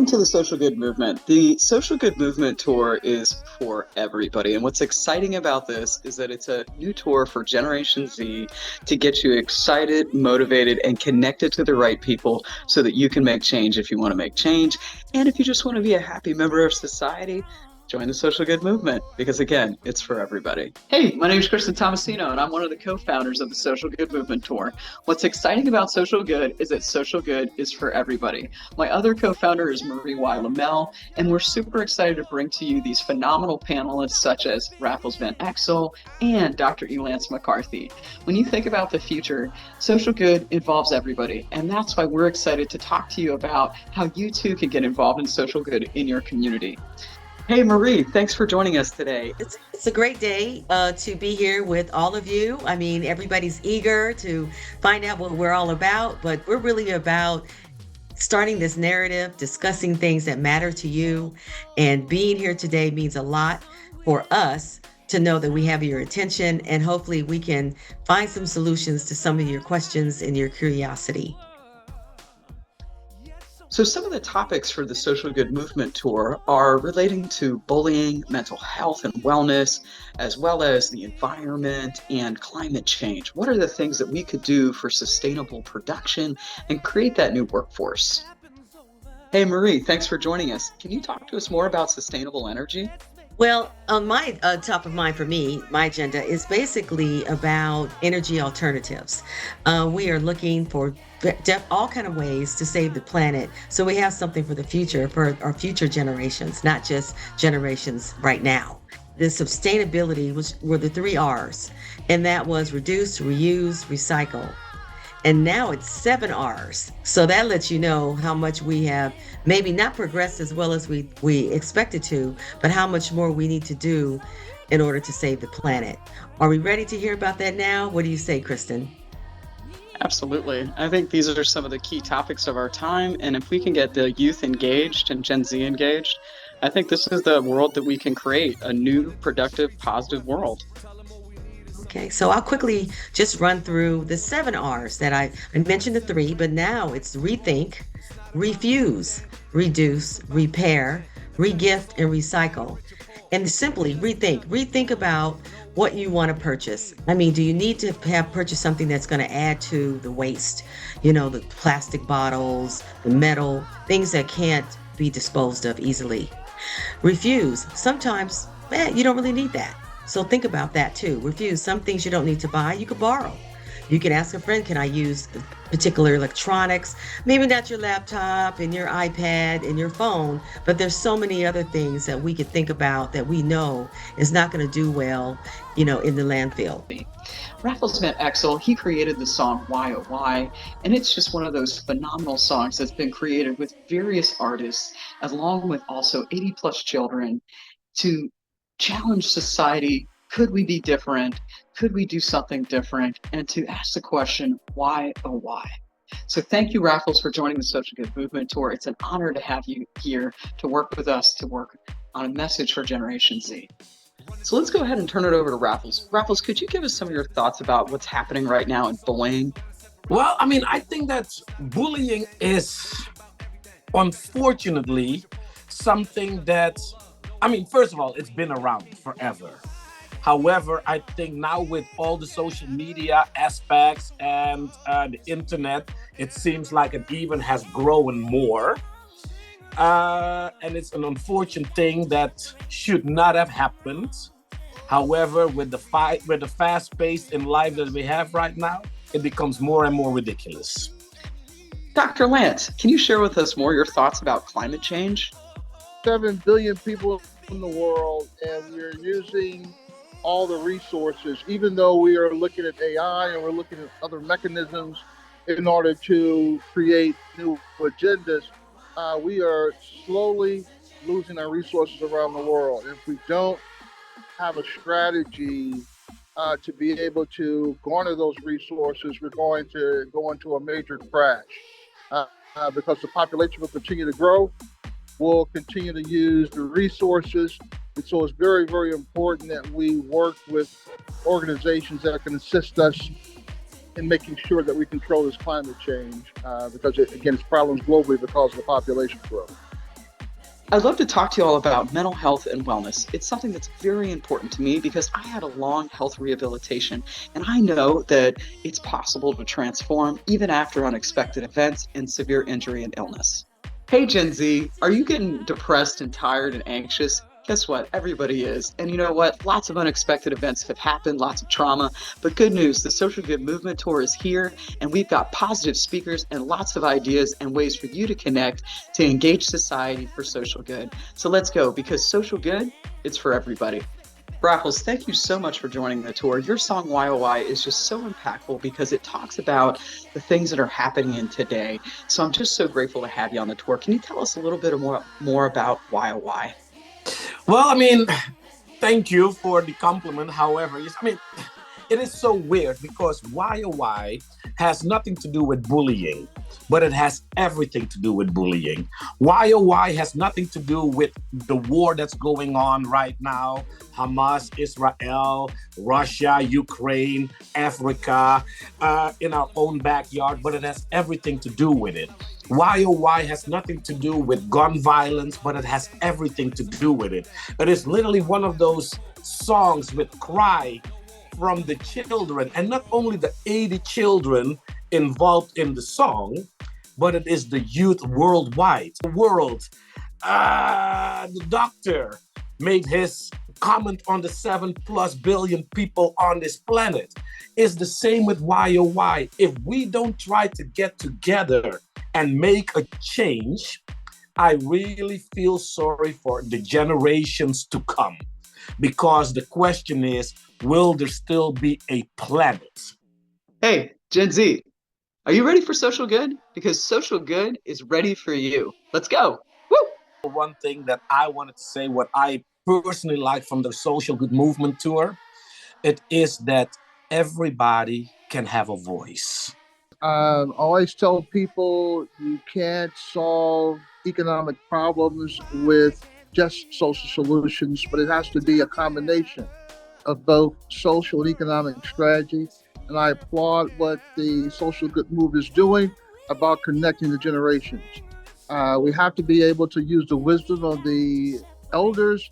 Welcome to the Social Good Movement. The Social Good Movement Tour is for everybody. And what's exciting about this is that it's a new tour for Generation Z to get you excited, motivated, and connected to the right people so that you can make change if you want to make change. And if you just want to be a happy member of society, join the Social Good Movement because, again, it's for everybody. Hey, my name is Kristen Tomasino, and I'm one of the co-founders of the Social Good Movement Tour. What's exciting about Social Good is that Social Good is for everybody. My other co-founder is Marie Y. Lamel, and we're super excited to bring to you these phenomenal panelists such as Raffles Van Exel and Dr. Elance McCarthy. When you think about the future, Social Good involves everybody, and that's why we're excited to talk to you about how you too can get involved in social good in your community. Hey, Marie, thanks for joining us today. It's a great day to be here with all of you. I mean, everybody's eager to find out what we're all about, but we're really about starting this narrative, discussing things that matter to you. And being here today means a lot for us to know that we have your attention, and hopefully we can find some solutions to some of your questions and your curiosity. So some of the topics for the Social Good Movement Tour are relating to bullying, mental health and wellness, as well as the environment and climate change. What are the things that we could do for sustainable production and create that new workforce? Hey, Marie, thanks for joining us. Can you talk to us more about sustainable energy? Well, on my top of mind for me, my agenda is basically about energy alternatives. We are looking for all kind of ways to save the planet, so we have something for the future, for our future generations, not just generations right now. The sustainability were the three R's, and that was reduce, reuse, recycle. And now it's 7 R's. So that lets you know how much we have maybe not progressed as well as we expected to, but how much more we need to do in order to save the planet. Are we ready to hear about that now? What do you say, Kristen? Absolutely. I think these are some of the key topics of our time. And if we can get the youth engaged and Gen Z engaged, I think this is the world that we can create, a new, productive, positive world. Okay, so I'll quickly just run through the 7 R's that I mentioned the three, but now it's rethink, refuse, reduce, repair, regift, and recycle. And simply rethink about what you want to purchase. I mean, do you need to have purchased something that's going to add to the waste? You know, the plastic bottles, the metal, things that can't be disposed of easily. Refuse. Sometimes, you don't really need that. So think about that too. Refuse. Some things you don't need to buy, you could borrow. You can ask a friend, can I use particular electronics? Maybe not your laptop and your iPad and your phone, but there's so many other things that we could think about that we know is not going to do well, in the landfill. Raffles Van Exel, he created the song Why Oh Why, and it's just one of those phenomenal songs that's been created with various artists, along with also 80 plus children, to challenge society. Could we be different? Could we do something different? And to ask the question, why, oh, why? So thank you, Raffles, for joining the Social Good Movement Tour. It's an honor to have you here to work with us, to work on a message for Generation Z. So let's go ahead and turn it over to Raffles. Raffles, could you give us some of your thoughts about what's happening right now in bullying? Well, I think that bullying is unfortunately something that, first of all, it's been around forever. However, I think now with all the social media aspects and the internet, it seems like it even has grown more. And it's an unfortunate thing that should not have happened. However, with the fast pace in life that we have right now, it becomes more and more ridiculous. Dr. Lance, can you share with us more your thoughts about climate change? 7 billion people in the world, and we're using all the resources, even though we are looking at AI and we're looking at other mechanisms in order to create new agendas, we are slowly losing our resources around the world. If we don't have a strategy to be able to garner those resources, we're going to go into a major crash because the population will continue to grow. We'll continue to use the resources. And so it's very, very important that we work with organizations that can assist us in making sure that we control this climate change because, again, it's problems globally because of the population growth. I'd love to talk to you all about mental health and wellness. It's something that's very important to me because I had a long health rehabilitation, and I know that it's possible to transform even after unexpected events and severe injury and illness. Hey, Gen Z, are you getting depressed and tired and anxious? Guess what? Everybody is. And you know what? Lots of unexpected events have happened, lots of trauma. But good news, the Social Good Movement Tour is here, and we've got positive speakers and lots of ideas and ways for you to connect to engage society for social good. So let's go, because social good, it's for everybody. Raffles, thank you so much for joining the tour. Your song YOY is just so impactful because it talks about the things that are happening in today. So I'm just so grateful to have you on the tour. Can you tell us a little bit more about YOY? Well, thank you for the compliment. However, it is so weird because YOY has nothing to do with bullying, but it has everything to do with bullying. YOY has nothing to do with the war that's going on right now, Hamas, Israel, Russia, Ukraine, Africa, in our own backyard, but it has everything to do with it. YOY has nothing to do with gun violence, but it has everything to do with it. It is literally one of those songs with cry from the children, and not only the 80 children involved in the song, but it is the youth worldwide. The world, the doctor made his comment on the 7+ billion people on this planet. It's the same with YOY. If we don't try to get together and make a change, I really feel sorry for the generations to come. Because the question is, will there still be a planet? Hey, Gen Z, are you ready for social good? Because social good is ready for you. Let's go. Woo! One thing that I wanted to say, what I personally like from the Social Good Movement Tour, it is that everybody can have a voice. I always tell people you can't solve economic problems with just social solutions, but it has to be a combination of both social and economic strategy. And I applaud what the social good movement is doing about connecting the generations. We have to be able to use the wisdom of the elders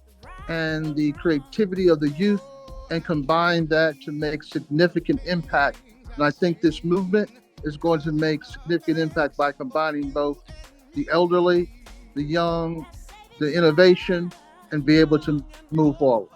and the creativity of the youth and combine that to make significant impact. And I think this movement is going to make significant impact by combining both the elderly, the young, the innovation, and be able to move forward.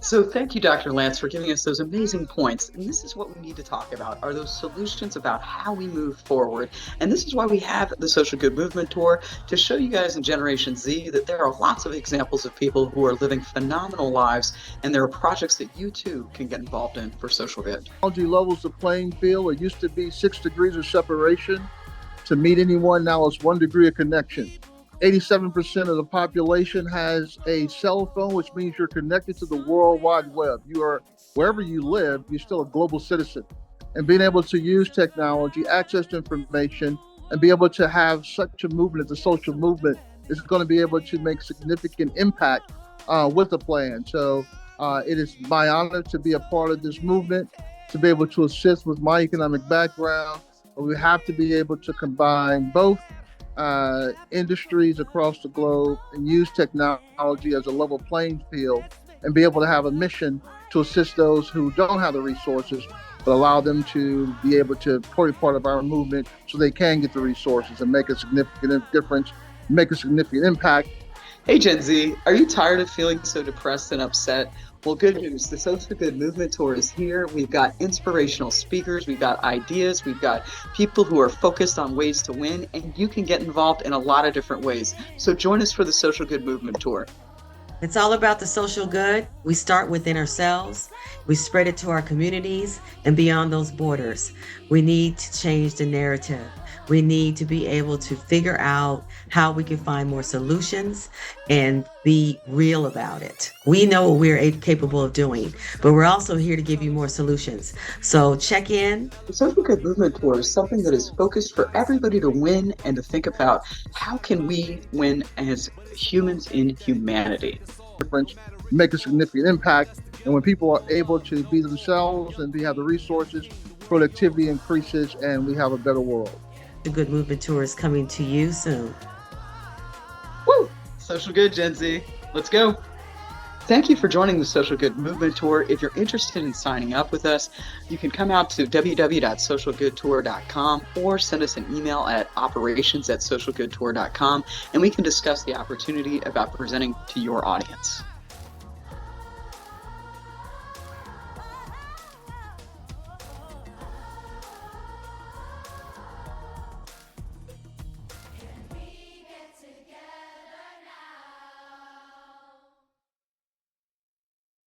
So thank you, Dr. Lance, for giving us those amazing points. And this is what we need to talk about, are those solutions about how we move forward. And this is why we have the Social Good Movement Tour, to show you guys in Generation Z that there are lots of examples of people who are living phenomenal lives, and there are projects that you too can get involved in for social good. Technology levels the playing field. It used to be 6 degrees of separation to meet anyone. Now it's 1 degree of connection. 87% of the population has a cell phone, which means you're connected to the World Wide Web. You are, wherever you live, you're still a global citizen. And being able to use technology, access to information, and be able to have such a movement as a social movement is going to be able to make significant impact with the plan. So it is my honor to be a part of this movement, to be able to assist with my economic background. But we have to be able to combine both industries across the globe and use technology as a level playing field and be able to have a mission to assist those who don't have the resources, but allow them to be able to be part of our movement so they can get the resources and make a significant difference, make a significant impact. Hey, Gen Z, are you tired of feeling so depressed and upset? Well, good news. The Social Good Movement Tour is here. We've got inspirational speakers. We've got ideas. We've got people who are focused on ways to win, and you can get involved in a lot of different ways. So join us for the Social Good Movement Tour. It's all about the social good. We start within ourselves, we spread it to our communities and beyond those borders. We need to change the narrative. We need to be able to figure out how we can find more solutions and be real about it. We know what we're capable of doing, but we're also here to give you more solutions. So check in. The Social Good Movement Tour is something that is focused for everybody to win and to think about how can we win as humans in humanity. Make a significant impact, and when people are able to be themselves and have the resources, productivity increases and we have a better world. The Good Movement Tour is coming to you soon. Social good, Gen Z. Let's go. Thank you for joining the Social Good Movement Tour. If you're interested in signing up with us, you can come out to www.socialgoodtour.com or send us an email at operations@socialgoodtour.com, and we can discuss the opportunity about presenting to your audience.